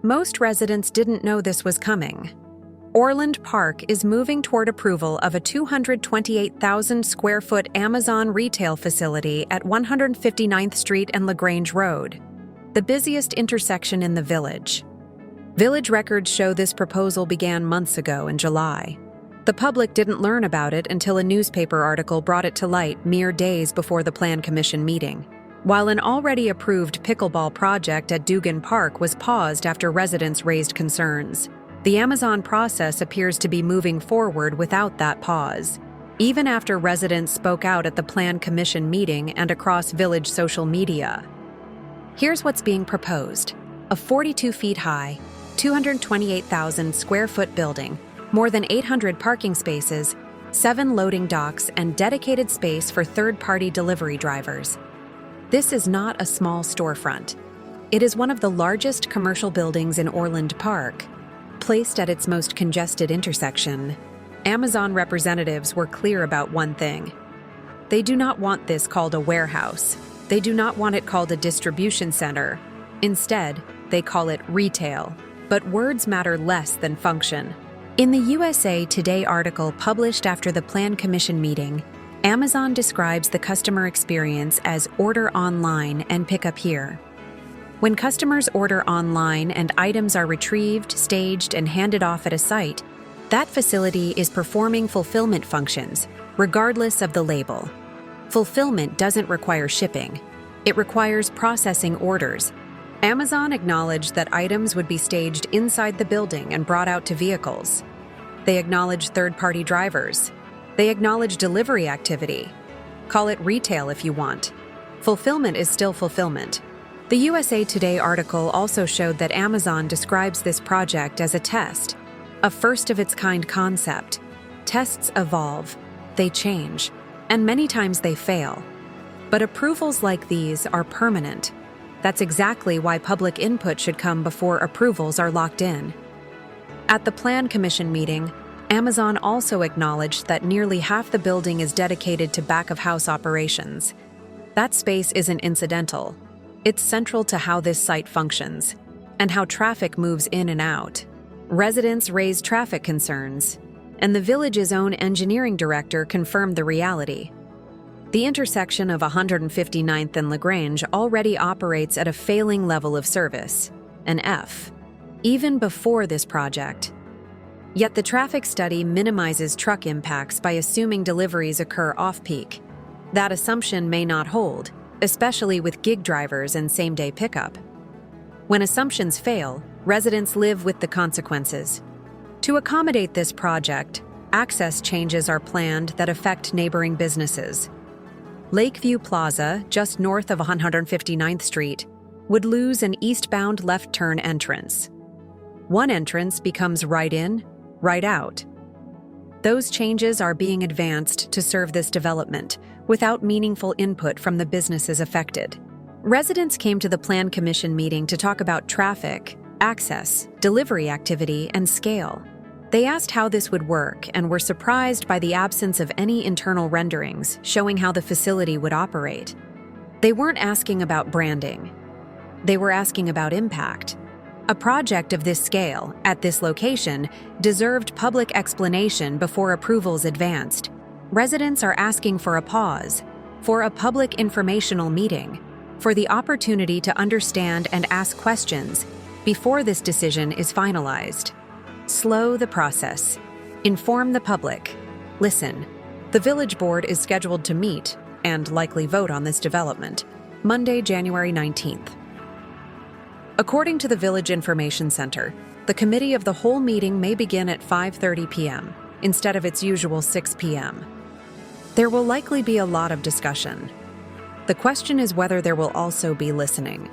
Most residents didn't know this was coming. Orland Park is moving toward approval of a 228,000 square foot Amazon retail facility at 159th Street and LaGrange Road, the busiest intersection in the village. Village records show this proposal began months ago in July. The public didn't learn about it until a newspaper article brought it to light mere days before the Plan Commission meeting, while an already approved pickleball project at Dugan Park was paused after residents raised concerns. The Amazon process appears to be moving forward without that pause, even after residents spoke out at the Plan Commission meeting and across village social media. Here's what's being proposed: a 42 feet high, 228,000 square foot building, more than 800 parking spaces, 7 loading docks, and dedicated space for third-party delivery drivers. This is not a small storefront. It is one of the largest commercial buildings in Orland Park. Placed at its most congested intersection, Amazon representatives were clear about one thing. They do not want this called a warehouse. They do not want it called a distribution center. Instead, they call it retail. But words matter less than function. In the USA Today article published after the Plan Commission meeting, Amazon describes the customer experience as order online and pick up here. When customers order online and items are retrieved, staged, and handed off at a site, that facility is performing fulfillment functions, regardless of the label. Fulfillment doesn't require shipping. It requires processing orders. Amazon acknowledged that items would be staged inside the building and brought out to vehicles. They acknowledge third-party drivers. They acknowledge delivery activity. Call it retail if you want. Fulfillment is still fulfillment. The USA Today article also showed that Amazon describes this project as a test, a first-of-its-kind concept. Tests evolve, they change, and many times they fail. But approvals like these are permanent. That's exactly why public input should come before approvals are locked in. At the Plan Commission meeting, Amazon also acknowledged that nearly half the building is dedicated to back-of-house operations. That space isn't incidental. It's central to how this site functions and how traffic moves in and out. Residents raised traffic concerns, and the village's own engineering director confirmed the reality. The intersection of 159th and LaGrange already operates at a failing level of service, an F, even before this project. Yet the traffic study minimizes truck impacts by assuming deliveries occur off-peak. That assumption may not hold, especially with gig drivers and same-day pickup. When assumptions fail, residents live with the consequences. To accommodate this project, access changes are planned that affect neighboring businesses. Lakeview Plaza, just north of 159th Street, would lose an eastbound left turn entrance. One entrance becomes right in, right out. Those changes are being advanced to serve this development without meaningful input from the businesses affected. Residents came to the Plan Commission meeting to talk about traffic, access, delivery activity, and scale. They asked how this would work and were surprised by the absence of any internal renderings showing how the facility would operate. They weren't asking about branding. They were asking about impact. A project of this scale, at this location, deserved public explanation before approvals advanced. Residents are asking for a pause, for a public informational meeting, for the opportunity to understand and ask questions before this decision is finalized. Slow the process. Inform the public. Listen. The village board is scheduled to meet and likely vote on this development Monday, January 19th. According to the Village Information Center, the committee of the whole meeting may begin at 5:30 p.m. instead of its usual 6 p.m. There will likely be a lot of discussion. The question is whether there will also be listening.